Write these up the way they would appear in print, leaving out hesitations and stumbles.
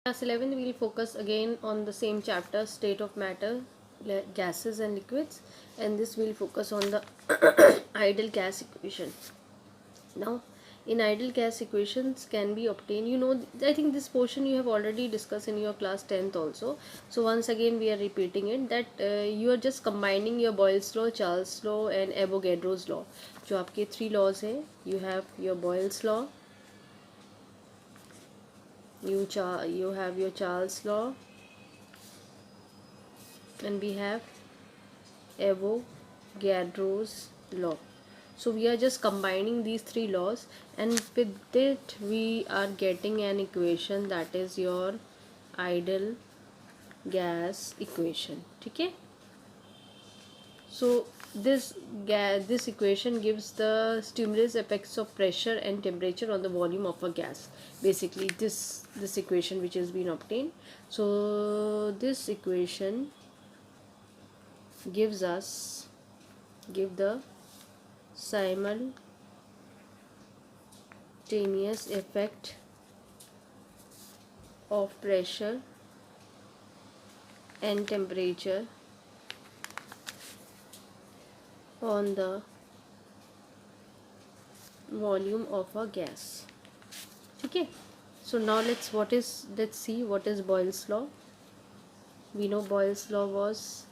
Class 11 we will focus again on the same chapter, state of matter, gases and liquids, and this will focus on the ideal gas equation. Now, in ideal gas equations can be obtained, I think this portion you have already discussed in your class 10th also. So once again we are repeating it, that you are just combining your Boyle's law, Charles law and Avogadro's law. जो आपके 3 laws हैं, you have your Boyle's law, you have your Charles law, and we have Avogadro's law. So we are just combining these 3 laws, and with it we are getting an equation that is your ideal gas equation. Okay? So this equation gives the stimulus effects of pressure and temperature on the volume of a gas. Basically this equation which has been obtained. So this equation give the simultaneous effect of pressure and temperature on the volume of a gas. Okay, so now let's see what is Boyle's law. We know Boyle's law was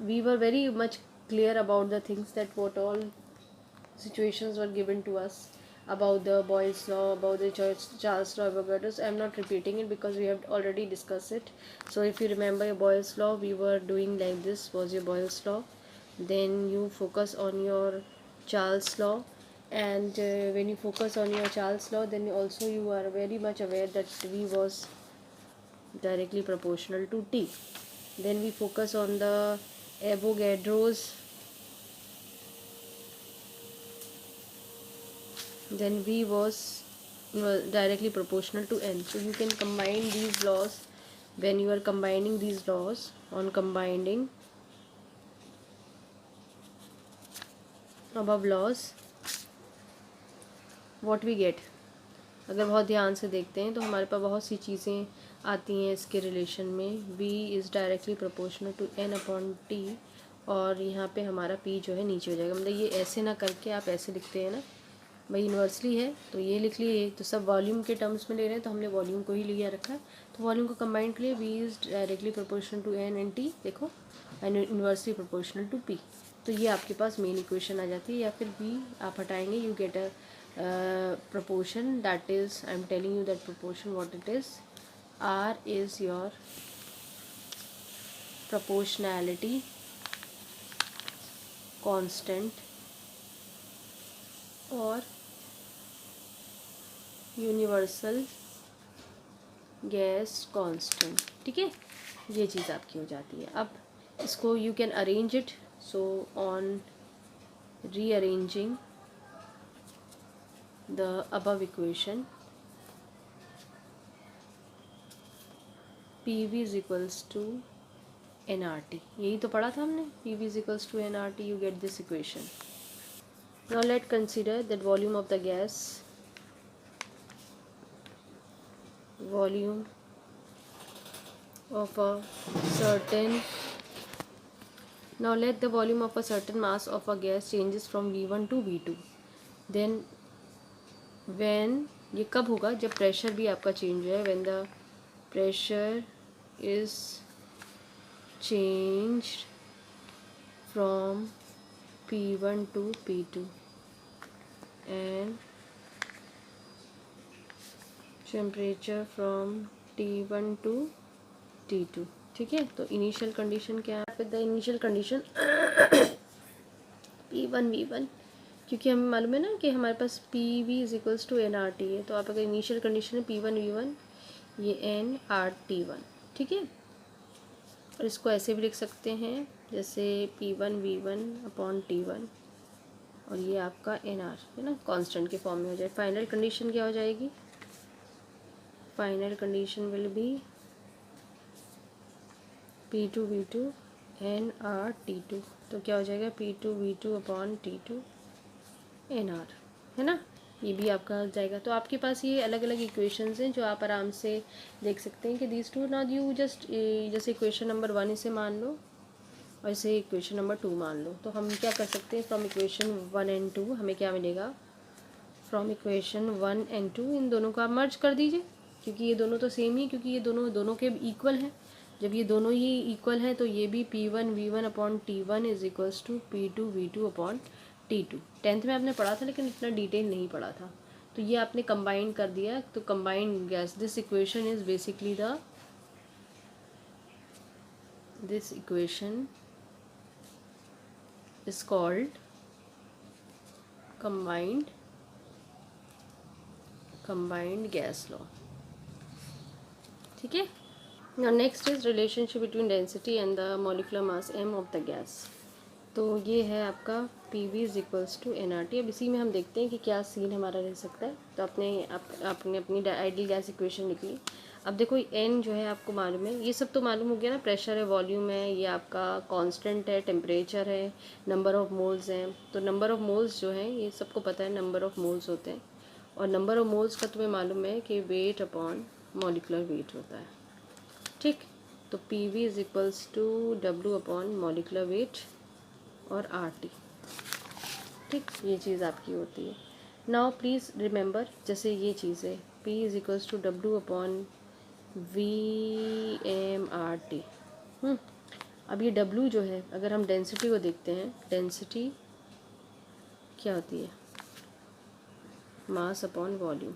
we were very much clear about the things, that what all situations were given to us about the Boyle's law, about the Charles law, Avogadro's. I am not repeating it because we have already discussed it. So if you remember your Boyle's law, we were doing like this was your Boyle's law. Then you focus on your Charles law, and when you focus on your Charles law, then also you are very much aware that V was directly proportional to T. Then we focus on the Avogadro's, then V was directly proportional to N. So you can combine these laws. When you are combining these laws, on combining above laws, what we get, अगर बहुत ध्यान से देखते हैं तो हमारे पास बहुत सी चीज़ें आती हैं इसके रिलेशन में. V is directly proportional to N upon T, और यहाँ पे हमारा P जो है नीचे हो जाएगा. मतलब ये ऐसे ना करके आप ऐसे लिखते हैं ना भाई, यूनिवर्सली है तो ये लिख लिए, तो सब वॉल्यूम के टर्म्स में ले रहे हैं तो हमने वॉल्यूम को ही लिया रखा है. तो वॉल्यूम को कंबाइन के लिए V is directly proportional to N and T, देखो, and inversely proportional to P. तो ये आपके पास मेन इक्वेशन आ जाती है. या फिर V आप हटाएंगे, you get a proportion, that is, I am telling you that proportion what it is. R is your proportionality constant और यूनिवर्सल गैस कांस्टेंट. ठीक है, ये चीज़ आपकी हो जाती है. अब इसको you can arrange it. So on rearranging the above equation, PV is equals to nRT. यही तो पढ़ा था हमने, PV is equals to nRT. You get this equation. Now let's consider that volume of the gas, volume of a certain, now let the volume of a certain mass of a gas changes from V1 to V2. Then when, ये कब होगा, जब pressure भी आपका change है. when the pressure is changed from P1 to P2 and temperature from T1 to T2. ठीक है, तो इनिशियल कंडीशन क्या है? With the initial condition P1 V1, क्योंकि हमें मालूम है ना कि हमारे पास P V is equals to N R T है. तो आप अगर इनिशियल कंडीशन है P1 V1, ये nRT1. ठीक है, और इसको ऐसे भी लिख सकते हैं जैसे P1V1 अपॉन T1, और ये आपका NR है ना, कांस्टेंट के फॉर्म में हो जाए. फाइनल कंडीशन क्या हो जाएगी? Final condition will be P2V2 nRT2. तो क्या हो जाएगा? P2V2 अपॉन T2 NR, है ना. ये भी आपका आ जाएगा। तो आपके पास ये अलग अलग इक्वेशंस हैं जो आप आराम से देख सकते हैं कि दीज टू, ना यू जस्ट जैसे इक्वेशन नंबर 1 इसे मान लो और इसे इक्वेशन नंबर 2 मान लो। तो हम क्या कर सकते हैं, फ्रॉम इक्वेशन 1 एंड 2 हमें क्या मिलेगा, फ्रॉम इक्वेशन 1 एंड 2 इन दोनों को आप मर्ज कर दीजिए, क्योंकि ये दोनों तो सेम ही, क्योंकि ये दोनों दोनों के इक्वल हैं। जब ये दोनों ही इक्वल हैं तो ये भी P1 V1 upon T1 is equals to P2 V2 upon T2। 10th में आपने पढ़ा था लेकिन इतना डिटेल नहीं पढ़ा था। तो ये आपने कंबाइन कर दिया, तो combined gas, this equation is basically this equation is called combined gas law। ठीक है। Now next is relationship between density and the molecular mass m of the gas। तो ये है आपका PV is equals to nRT। अब इसी में हम देखते हैं कि क्या सीन हमारा रह सकता है। तो आपने अपनी आइडियल गैस इक्वेशन लिख ली। अब देखो n जो है आपको मालूम है, ये सब तो मालूम हो गया ना, प्रेशर है, वॉल्यूम है, ये आपका कांस्टेंट है, टेम्परेचर है, नंबर ऑफ़ मोल्स हैं। तो नंबर ऑफ़ मोल्स जो हैं ये सबको पता है, नंबर ऑफ़ मोल्स होते हैं। और नंबर ऑफ़ मोल्स का तुम्हें मालूम है कि वेट अपॉन मॉलिकुलर वेट होता है। ठीक, तो PV is equals to W upon molecular weight और RT। ठीक, ये चीज़ आपकी होती है। नाउ प्लीज़ रिमेंबर, जैसे ये चीज़ है P is equals to W upon VmRT। अब ये W जो है, अगर हम डेंसिटी को देखते हैं, डेंसिटी क्या होती है, मास अपॉन वॉल्यूम।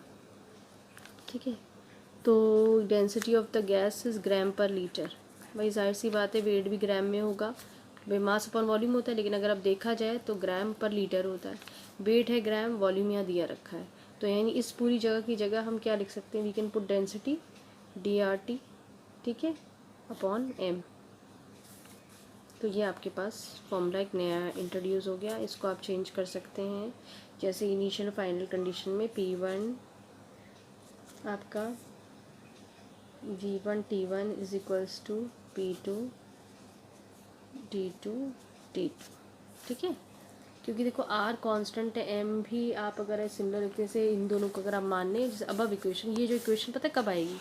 ठीक है, तो density of the gas is gram per litre. भाई जाहिर सी बात है वेट भी ग्राम में होगा, भाई मास अपॉन वॉल्यूम होता है, लेकिन अगर आप देखा जाए तो ग्राम पर लीटर होता है। वेट है ग्राम, वॉल्यूम यहाँ दिया रखा है। तो यानी इस पूरी जगह की जगह हम क्या लिख सकते हैं, we can put density DRT, ठीक है, अपॉन m। तो ये आपके पास फॉर्मूला एक नया इंट्रोड्यूस हो गया, इसको आप चेंज कर सकते हैं। जैसे इनिशियल फाइनल कंडीशन में P1 आपका V1 T1 is equals to P2 D2 T2। ठीक है, क्योंकि देखो R कांस्टेंट है, M भी आप अगर सिमिलर तरीके से इन दोनों को अगर आप मान लें, जैसे अब इक्वेशन, ये जो इक्वेशन पता है कब आएगी,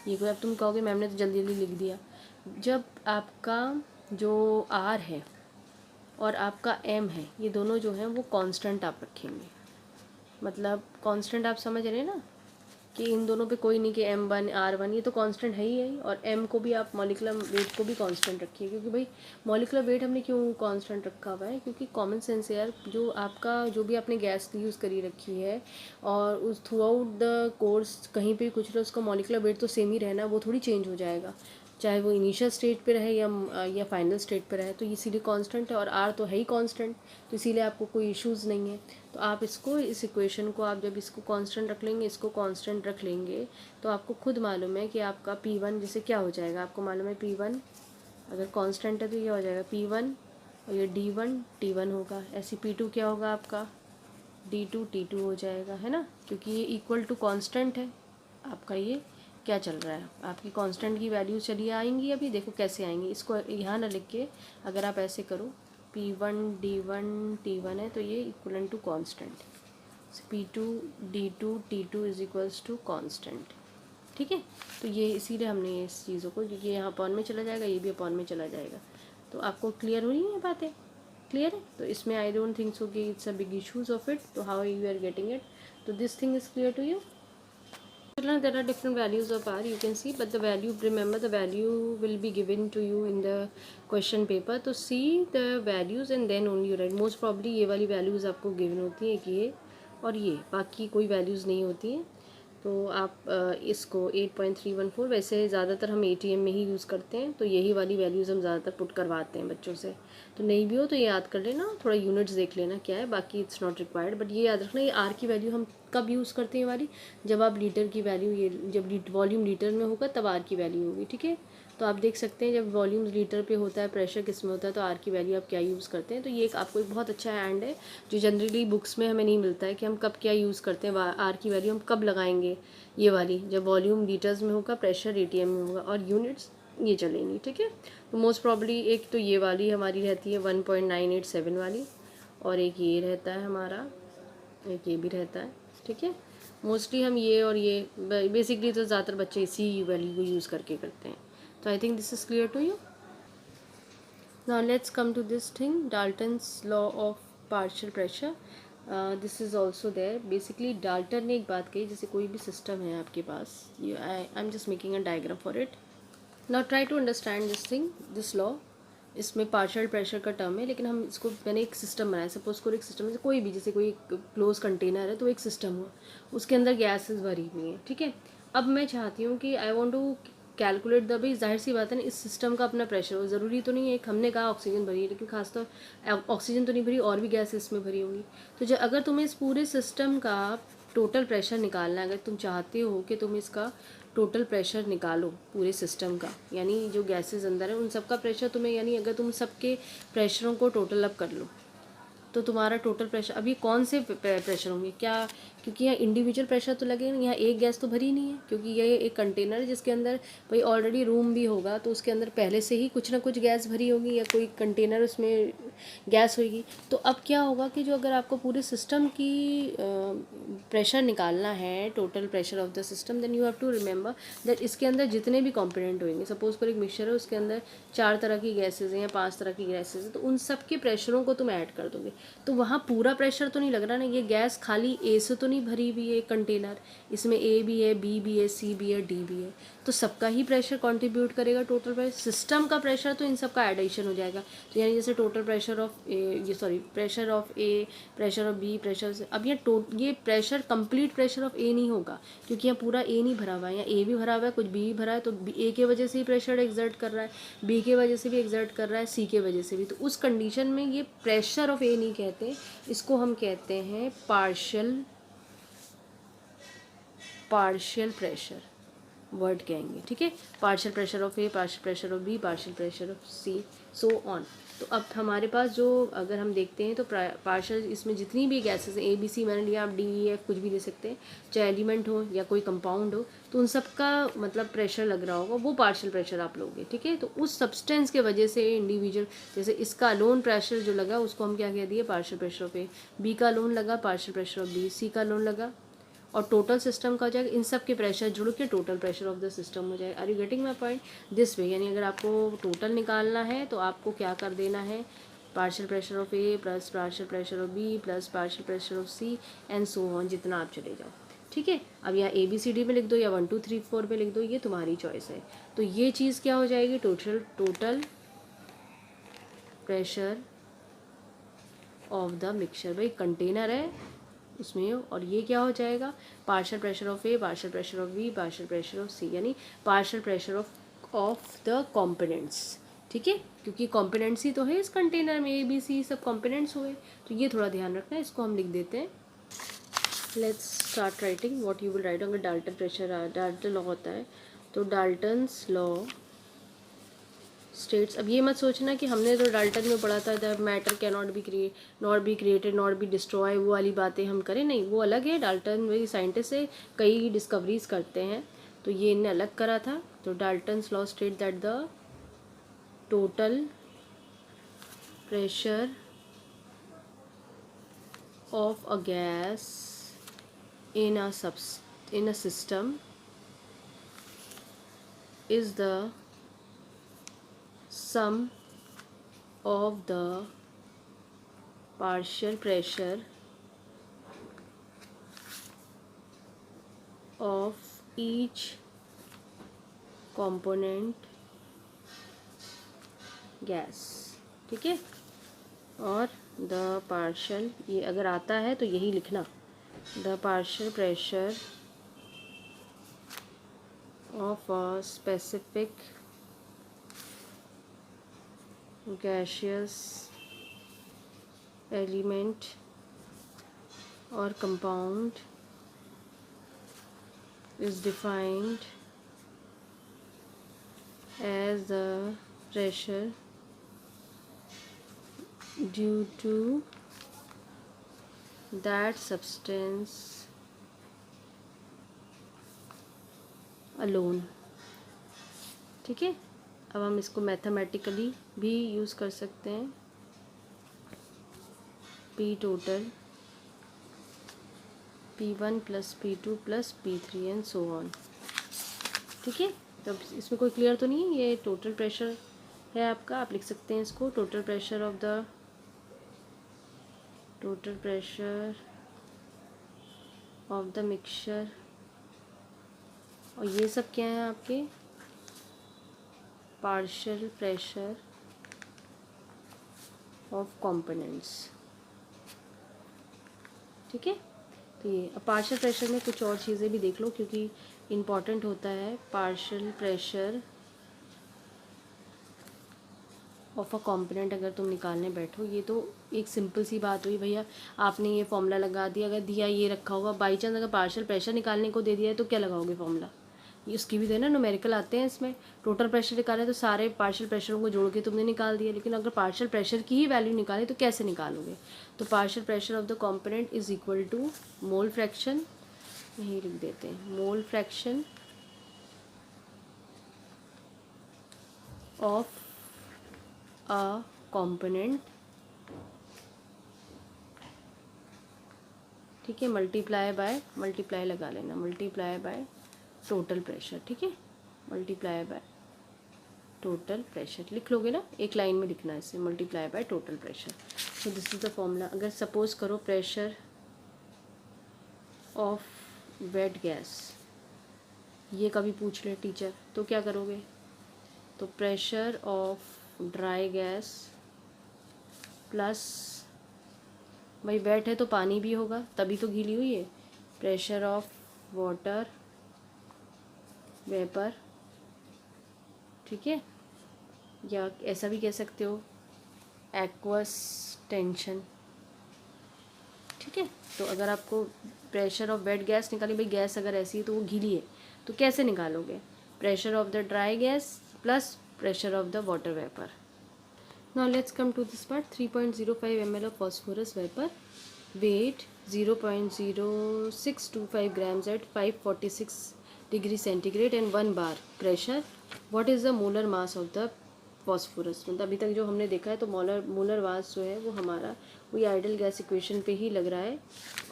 ये कोई अब तुम कहोगे मैम ने तो जल्दी जल्दी लिख दिया। जब आपका जो R है और आपका M है, ये दोनों जो हैं वो कांस्टेंट आप रखेंगे। मतलब कांस्टेंट आप समझ रहे हैं ना, कि इन दोनों पे कोई नहीं कि M1 R1, ये तो कांस्टेंट है ही। और M को भी आप मॉलिकुलर वेट को भी कांस्टेंट रखिए, क्योंकि भाई मॉलिकुलर वेट हमने क्यों कांस्टेंट रखा हुआ है, क्योंकि कॉमन सेंस यार, जो आपका जो भी आपने गैस यूज़ करी रखी है और उस थ्रू आउट द कोर्स कहीं पे कुछ रहे, उसका मॉलिकुलर वेट तो सेम ही रहना, वो थोड़ी चेंज हो जाएगा, चाहे वो इनिशियल स्टेट पे रहे या फाइनल स्टेट पे रहे। तो इसीलिए कांस्टेंट है, और R तो है ही कांस्टेंट, तो इसीलिए आपको कोई इश्यूज़ नहीं है। तो आप इसको, इस इक्वेशन को आप जब इसको कांस्टेंट रख लेंगे, इसको कांस्टेंट रख लेंगे, तो आपको खुद मालूम है कि आपका P1 जैसे क्या हो जाएगा, आपको मालूम है P1 अगर कांस्टेंट है तो ये हो जाएगा P1, और ये D1 T1 होगा। ऐसे P2 क्या होगा आपका, D2 T2 हो जाएगा, है ना, क्योंकि ये इक्वल टू कांस्टेंट है। आपका ये क्या चल रहा है, आपकी कांस्टेंट की वैल्यू चलिए आएंगी, अभी देखो कैसे आएंगी। इसको यहाँ ना लिख के अगर आप ऐसे करो, P1 D1 T1 है तो ये equal to constant, P2 D2 T2 is equals to constant. ठीक है, तो ये इसीलिए हमने इस चीज़ों को, क्योंकि यहाँ अपॉन में चला जाएगा, ये भी अपॉन में चला जाएगा। तो आपको क्लियर हो रही है बातें, क्लियर है। तो इसमें आई डोंट थिंक सो कि it's a big issues of it, तो how you are getting it, तो this thing is clear to you. There are different values of R, you can see, but the value, remember the value will be given to you in the question paper, तो see the values and then only you write। most probably ये वाली values आपको given होती है, कि ये और ये, बाकी कोई values नहीं होती हैं। तो आप इसको 8.314, वैसे ज़्यादातर हम ATM में ही यूज़ करते हैं, तो यही वाली वैल्यूज़ हम ज़्यादातर पुट करवाते हैं बच्चों से। तो नहीं भी हो तो ये याद कर लेना, थोड़ा यूनिट्स देख लेना क्या है, बाकी इट्स नॉट रिक्वायर्ड। बट ये याद रखना, ये R की वैल्यू हम कब यूज़ करते हैं वाली, जब आप लीटर की वैल्यू, ये जब वॉल्यूम लीटर में होगा तब R की वैल्यू होगी। ठीक है, तो आप देख सकते हैं जब वॉल्यूम लीटर पे होता है, प्रेशर किस में होता है, तो R की वैल्यू आप क्या यूज़ करते हैं। तो ये एक आपको एक बहुत अच्छा हैंड है, जो जनरली बुक्स में हमें नहीं मिलता है, कि हम कब क्या यूज़ करते हैं, R की वैल्यू हम कब लगाएंगे, ये वाली जब वॉल्यूम लीटर्स में होगा, प्रेशर ATM में होगा, और यूनिट्स ये चलेंगी। ठीक है, तो मोस्ट प्रॉब्ली एक तो ये वाली हमारी रहती है 1.987 वाली, और एक ये रहता है हमारा, एक ये भी रहता है, ठीक है, मोस्टली हम ये और ये बेसिकली तो ज़्यादातर बच्चे इसी वैल्यू को यूज़ करके करते हैं. तो I think this is clear to you. Now let's come to this thing, Dalton's law of partial pressure. This is also there. Basically Dalton ने एक बात कही, जैसे कोई भी सिस्टम है आपके पास, I am just making a diagram for it. Now try to understand this thing, this law. इसमें पार्शियल प्रेशर का टर्म है, लेकिन हम इसको, मैंने एक सिस्टम बनाया. सपोज करो एक सिस्टम है, कोई भी, जैसे कोई क्लोज कंटेनर है, तो एक सिस्टम हुआ, उसके अंदर गैसेस भरी हुई हैं. ठीक है, अब मैं चाहती हूँ कि I want to calculate the, भाई जाहिर सी बात है ना, इस सिस्टम का अपना प्रेशर हो. ज़रूरी तो नहीं है, एक हमने कहा ऑक्सीजन भरी है, लेकिन खासतौर ऑक्सीजन तो नहीं भरी, और भी गैस इसमें भरी होंगी. तो जो अगर तुम्हें इस पूरे सिस्टम का टोटल प्रेशर निकालना है, अगर तुम चाहते हो कि तुम इसका टोटल प्रेशर निकालो पूरे सिस्टम का, यानी जो गैसेस अंदर है उन सब का प्रेशर तुम्हें, यानी अगर तुम सबके प्रेशरों को टोटल अप कर लो, तो तुम्हारा टोटल प्रेशर, अभी कौन से प्रेशर होंगे क्या, क्योंकि यहाँ इंडिविजुअल प्रेशर तो लगेगा, यहाँ एक गैस तो भरी नहीं है, क्योंकि ये एक कंटेनर है जिसके अंदर भाई ऑलरेडी रूम भी होगा, तो उसके अंदर पहले से ही कुछ ना कुछ गैस भरी होगी, या कोई कंटेनर उसमें गैस होगी. तो अब क्या होगा कि जो अगर आपको पूरे सिस्टम की प्रेशर निकालना है, total pressure of the system, then you have to remember that इसके अंदर जितने भी कंपोनेंट होंगे, सपोज पर एक मिक्सचर है, उसके अंदर 4 तरह की गैसेज हैं या 5 तरह की गैसेज हैं, तो उन सब के प्रेशरों को तुम ऐड कर दोगे, तो वहाँ पूरा प्रेशर तो नहीं लग रहा ना. ये गैस खाली ए से तो नहीं भरी हुई है कंटेनर, इसमें ए भी है, बी भी है, सी भी है, डी भी है, तो सबका ही प्रेशर कंट्रीब्यूट करेगा टोटल प्रेशर. सिस्टम का प्रेशर तो इन सब का एडिशन हो जाएगा. तो यानी जैसे टोटल प्रेशर ऑफ ए, ये sorry, pressure of A, pressure of B, pressure से, अब ये pressure complete pressure of A नहीं होगा, क्योंकि यहाँ पूरा ए नहीं भरा हुआ है, यहाँ ए भी भरा हुआ है, कुछ बी भी भरा है, तो ए के वजह से ही प्रेशर एग्जर्ट कर रहा है, बी के वजह से भी एग्जर्ट कर रहा है, सी के वजह से भी. तो उस कंडीशन में ये प्रेशर ऑफ ए नहीं कहते, इसको हम कहते हैं पार्शियल प्रेशर वर्ड कहेंगे. ठीक है, partial pressure of A, partial pressure of B, partial pressure of C, so on. तो अब हमारे पास जो, अगर हम देखते हैं तो पार्शियल, इसमें जितनी भी गैसेस हैं, ए बी सी मैंने लिया, आप डी ई एफ कुछ भी ले सकते हैं, चाहे एलिमेंट हो या कोई कंपाउंड हो, तो उन सब का मतलब प्रेशर लग रहा होगा, वो पार्शियल प्रेशर आप लोगे. ठीक है, तो उस सब्सटेंस के वजह से इंडिविजुअल, जैसे इसका लोन प्रेशर जो लगा उसको हम क्या कह दिए, partial pressure of A, B का लोन लगा partial pressure of B, C का लोन लगा, और टोटल सिस्टम का हो जाएगा, इन सब के प्रेशर जुड़ के total pressure of the system हो जाएगा. Are you getting my point this way. यानी अगर आपको टोटल निकालना है तो आपको क्या कर देना है, partial pressure of A plus partial pressure of B plus partial pressure of C and so on, जितना आप चले जाओ. ठीक है, अब यहाँ ए बी सी डी में लिख दो या 1 2 3 4 पे लिख दो, ये तुम्हारी चॉइस है. तो ये चीज़ क्या हो जाएगी, total pressure of the mixture. भाई कंटेनर है उसमें, और ये क्या हो जाएगा, partial pressure of A, partial pressure of B, partial pressure of C, यानी partial pressure of the components. ठीक है, क्योंकि कॉम्पोनेंट्स ही तो है इस कंटेनर में, ए बी सी सब कॉम्पोनेंट्स हुए, तो ये थोड़ा ध्यान रखना है. इसको हम लिख देते हैं. Let's start writing what you will write. अगर डाल्टन प्रेशर, डाल्टन लॉ होता है, तो डाल्टन्स लॉ स्टेट्स. अब ये मत सोचना कि हमने तो डाल्टन में पढ़ा था the matter can not be created not be destroy, वो वाली बातें हम करें, नहीं, वो अलग है. डाल्टन वही साइंटिस्ट से कई डिस्कवरीज करते हैं, तो ये इनने अलग करा था. तो Dalton's law state that the total pressure of a gas in a system is the sum of the partial pressure of each component gas. ठीक है, और द पार्शियल, ये अगर आता है तो यही लिखना, the partial pressure of a specific gaseous element or compound is defined as the pressure due to that substance alone. ठीक है, अब हम इसको मैथमेटिकली भी यूज़ कर सकते हैं. P P1 plus P2 plus P3 and so on. ठीक है, तो इसमें कोई क्लियर तो नहीं है, ये टोटल प्रेशर है आपका, आप लिख सकते हैं इसको total pressure of the mixture. और ये सब क्या है आपके पार्शियल प्रेशर ऑफ कंपोनेंट्स। ठीक है, तो ये अब पार्शियल प्रेशर में कुछ और चीज़ें भी देख लो क्योंकि इम्पॉर्टेंट होता है। Partial pressure of a component अगर तुम निकालने बैठो, ये तो एक सिंपल सी बात हुई भैया, आपने ये फॉर्मूला लगा दिया, अगर दिया ये रखा होगा, बाई चांस अगर पार्शियल प्रेशर निकालने को दे दिया है तो क्या लगाओगे फॉर्मूला, ये उसकी भी देना न्यूमेरिकल आते हैं इसमें। टोटल प्रेशर निकाले तो सारे पार्शियल प्रेशरों को जोड़ के तुमने निकाल दिया, लेकिन अगर पार्शियल प्रेशर की ही वैल्यू निकाले तो कैसे निकालोगे। तो partial pressure of the component is equal to mole fraction, यही लिख देते हैं, mole fraction of a component, ठीक है, मल्टीप्लाई लगा लेना, मल्टीप्लाई बाय टोटल प्रेशर। ठीक है, मल्टीप्लाई बाय टोटल प्रेशर लिख लोगे ना, एक लाइन में लिखना है इसे, multiply by total pressure. So this is the formula. अगर सपोज करो प्रेशर ऑफ वेट गैस, ये कभी पूछ ले टीचर, तो क्या करोगे, तो pressure of dry gas plus, भाई वेट है तो पानी भी होगा तभी तो गीली हुई है, प्रेशर ऑफ वाटर वेपर। ठीक है, या ऐसा भी कह सकते हो एक्वस टेंशन। ठीक है, तो अगर आपको प्रेशर ऑफ वेट गैस निकाली, भाई गैस अगर ऐसी है तो वो गीली है, तो कैसे निकालोगे, pressure of the dry gas plus pressure of the water vapour. Now let's come to this part. 3.05 ml of phosphorus vapor, weight 0.0625 grams at 546 degree centigrade and 1 bar pressure. What is the molar mass of the phosphorus? मतलब अभी तक जो हमने देखा है तो molar mass जो है वो हमारा वही आइडियल गैस इक्वेशन पे ही लग रहा है,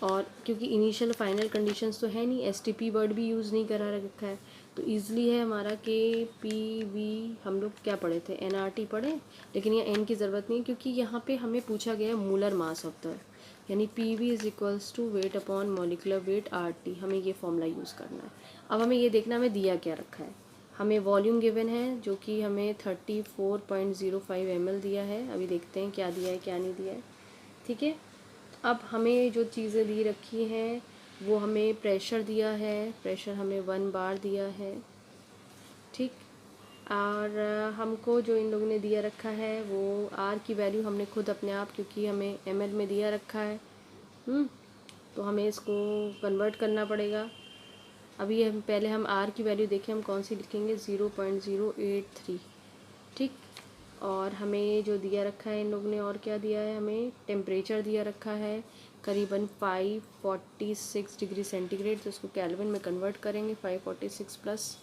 और क्योंकि इनिशियल फाइनल कंडीशंस तो है नहीं, STP वर्ड भी यूज़ नहीं करा रखा है, तो ईज़िली है हमारा KPV। हम लोग क्या पढ़े थे, NRT पढ़े, लेकिन ये N की ज़रूरत नहीं क्योंकि यहाँ पे हमें पूछा गया है मोलर मास ऑफ द, यानी PV is equals to weight upon molecular weight RT, हमें ये फॉर्मूला यूज़ करना है। अब हमें ये देखना हमें दिया क्या रखा है, हमें वॉल्यूम गिवन है जो कि हमें 34.05 ml दिया है, अभी देखते हैं क्या दिया है क्या नहीं दिया है। ठीक है, अब हमें जो चीज़ें दी रखी हैं वो हमें प्रेशर दिया है, प्रेशर हमें 1 बार दिया है। ठीक, और हमको जो इन लोगों ने दिया रखा है वो R की वैल्यू हमने खुद अपने आप, क्योंकि हमें ml में दिया रखा है, तो हमें इसको कन्वर्ट करना पड़ेगा। अभी हम पहले हम R की वैल्यू देखें, हम कौन सी लिखेंगे, 0.083। ठीक, और हमें जो दिया रखा है इन लोगों ने, और क्या दिया है, हमें टेम्परेचर दिया रखा है करीबन 546 डिग्री सेंटीग्रेड, तो उसको केल्विन में कन्वर्ट करेंगे, 546 प्लस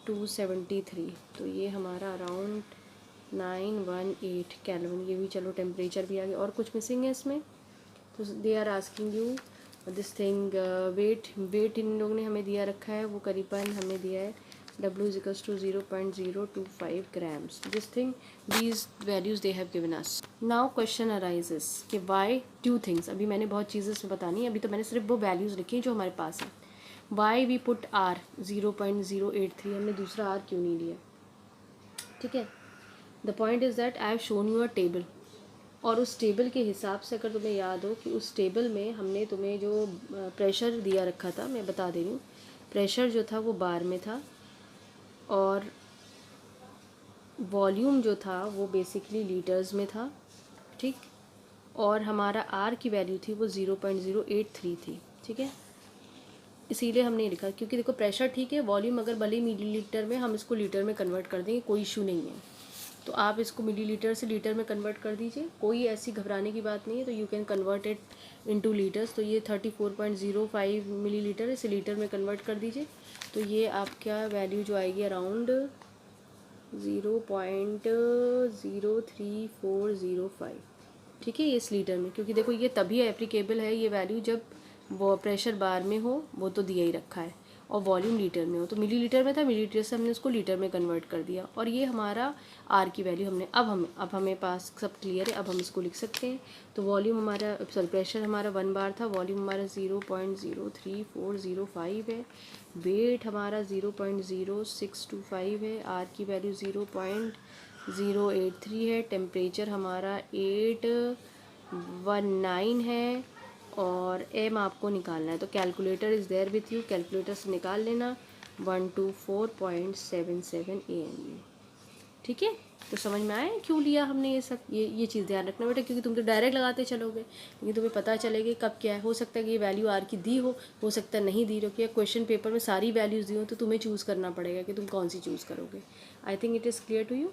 273, तो ये हमारा अराउंड 918 केल्विन, ये भी चलो टेम्परेचर भी आ गया। और कुछ मिसिंग है इसमें, तो they are asking you this thing, wait इन लोगों ने हमें दिया रखा है वो करीबन हमें दिया है W is equals to 0.025 grams. This thing, these values they have given us. Now question arises कि why two things. अभी मैंने बहुत चीज़ें इसमें बतानी है, अभी तो मैंने सिर्फ वो values लिखी जो हमारे पास है। Why we put R 0.083, हमने दूसरा R क्यों नहीं लिया। ठीक है, the point is that I have shown you a table, और उस टेबल के हिसाब से अगर तुम्हें याद हो कि उस टेबल में हमने तुम्हें जो प्रेशर दिया रखा था, मैं बता दे रही हूँ, प्रेशर जो था वो बार में था और वॉल्यूम जो था वो बेसिकली लीटर्स में था। ठीक, और हमारा आर की वैल्यू थी वो 0.083 थी। ठीक है, इसीलिए हमने लिखा, क्योंकि देखो प्रेशर ठीक है, वॉल्यूम अगर भले मिलीलीटर में, हम इसको लीटर में कन्वर्ट कर देंगे, कोई इशू नहीं है, तो आप इसको मिलीलीटर से लीटर में कन्वर्ट कर दीजिए, कोई ऐसी घबराने की बात नहीं है, तो you can convert it into litres. तो ये 34.05 मिलीलीटर, इसे लीटर में कन्वर्ट कर दीजिए, तो ये आपका वैल्यू जो आएगी अराउंड 0.03405। ठीक है, ये इस लीटर में, क्योंकि देखो ये तभी एप्लीकेबल है ये वैल्यू जब वो प्रेशर बार में हो वो तो दिया ही रखा है, और वॉल्यूम लीटर में हो, तो मिलीलीटर में था, मिलीलीटर से हमने उसको लीटर में कन्वर्ट कर दिया, और ये हमारा आर की वैल्यू हमने अब हमें पास सब क्लियर है, अब हम इसको लिख सकते हैं। तो वॉल्यूम हमारा सॉरी प्रेशर हमारा 1 बार था, वॉल्यूम हमारा 0.03405 है, वेट हमारा 0.0625 है, आर की वैल्यू 0.083 है, टेम्परेचर हमारा 819 है, और एम आपको निकालना है। तो calculator is there with you, calculator से निकाल लेना 124.77 AMU। ठीक है, तो समझ में आया क्यों लिया हमने ये सब। ये चीज़ ध्यान रखना बेटा, क्योंकि तुम तो डायरेक्ट लगाते चलोगे, लेकिन तुम्हें पता चलेगा कब क्या है। हो सकता है कि ये वैल्यू आर की दी हो सकता है नहीं दी हो, कि क्वेश्चन पेपर में सारी वैल्यूज़ दी हो, तो तुम्हें चूज़ करना पड़ेगा कि तुम कौन सी चूज़ करोगे। I think it is clear to you.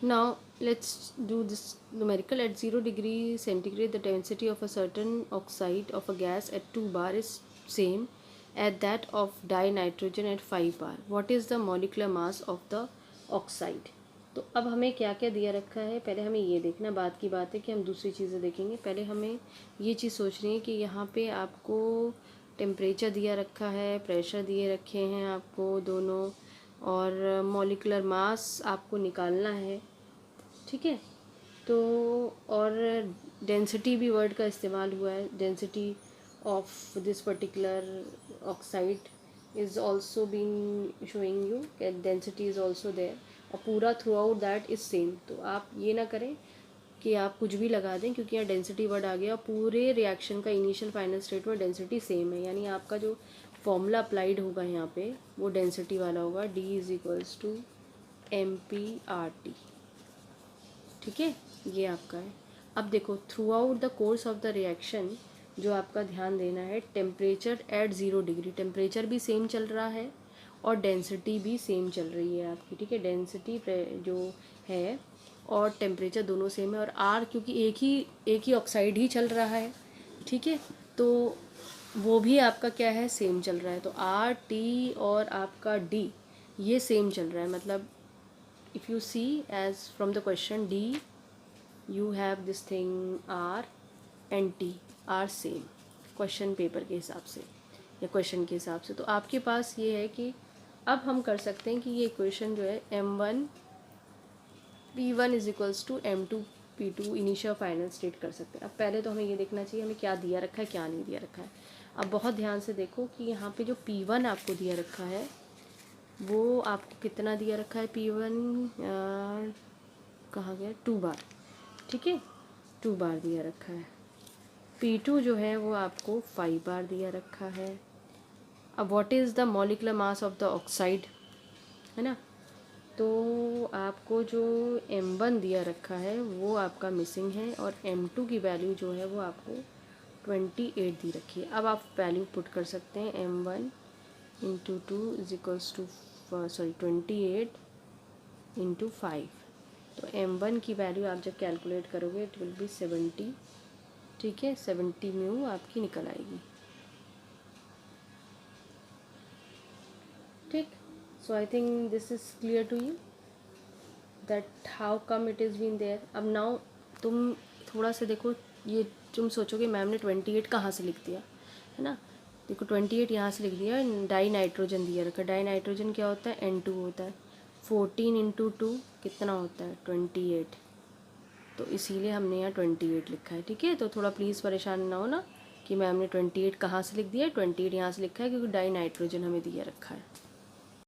Now let's do this numerical. At 0 degree centigrade, the density of a certain oxide of a gas at 2 bar is same as that of dinitrogen at 5 bar. What is the molecular mass of the oxide? तो अब हमें क्या क्या दिया रखा है, पहले हमें ये देखना, बात की बात है कि हम दूसरी चीज़ें देखेंगे। पहले हमें ये चीज़ सोचनी है कि यहाँ पे आपको टेम्परेचर दिया रखा है, प्रेशर दिए रखे हैं आपको दोनों, और मॉलिकुलर मास आपको निकालना है। ठीक है, तो और डेंसिटी भी वर्ड का इस्तेमाल हुआ है, density of this particular oxide is also being showing you, density is also there, और पूरा throughout that is same. तो आप ये ना करें कि आप कुछ भी लगा दें, क्योंकि यहाँ डेंसिटी वर्ड आ गया, पूरे रिएक्शन का इनिशियल फाइनल स्टेट में डेंसिटी सेम है, यानी आपका जो फॉर्मूला अप्लाइड होगा यहाँ पे वो डेंसिटी वाला होगा, D=mP/RT। ठीक है, ये आपका है। अब देखो, through out the course of the reaction जो आपका ध्यान देना है, टेम्परेचर एट 0 डिग्री, टेम्परेचर भी सेम चल रहा है और डेंसिटी भी सेम चल रही है आपकी। ठीक है, डेंसिटी जो है और टेम्परेचर दोनों सेम है, और आर क्योंकि एक ही ऑक्साइड ही चल रहा है, ठीक है, तो वो भी आपका क्या है, सेम चल रहा है। तो आर टी और आपका डी ये सेम चल रहा है, मतलब if you see as from the question D, you have this thing R and T are same question paper के हिसाब से या क्वेश्चन के हिसाब से। तो आपके पास ये है कि अब हम कर सकते हैं कि ये इक्वेशन जो है M1 P1 is equals to M2 P2 initial final state कर सकते हैं। अब पहले तो हमें ये देखना चाहिए हमें क्या दिया रखा है क्या नहीं दिया रखा है। अब बहुत ध्यान से देखो कि यहाँ पे जो P1 आपको दिया रखा है वो आपको कितना दिया रखा है, P1 कहाँ गया, 2 बार। ठीक है, 2 बार दिया रखा है। P2 जो है वो आपको 5 बार दिया रखा है। अब what is the molecular mass of the oxide, है ना, तो आपको जो M1 दिया रखा है वो आपका मिसिंग है, और M2 की वैल्यू जो है वो आपको 28 दी रखी है। अब आप वैल्यू पुट कर सकते हैं, M1 into 2 is equals to 28 into 5। तो M1 की वैल्यू आप जब कैलकुलेट करोगे इट विल बी 70। ठीक है, 70 म्यू आपकी निकल आएगी। ठीक, so I think this is clear to you that how come it is been there. अब नाउ तुम थोड़ा सा देखो, ये तुम सोचोगे मैम ने 28 कहाँ से लिख दिया, है ना। देखो 28 यहाँ से लिख दिया, डाई नाइट्रोजन दिया रखा। डाई नाइट्रोजन क्या होता है, N2 होता है। 14 इंटू 2 कितना होता है, 28। तो इसीलिए हमने यहाँ 28 लिखा है। ठीक है, तो थोड़ा प्लीज़ परेशान ना हो ना कि मैम ने 28 कहाँ से लिख दिया है। 28 यहाँ से लिखा है क्योंकि डाई नाइट्रोजन हमें दिया रखा है।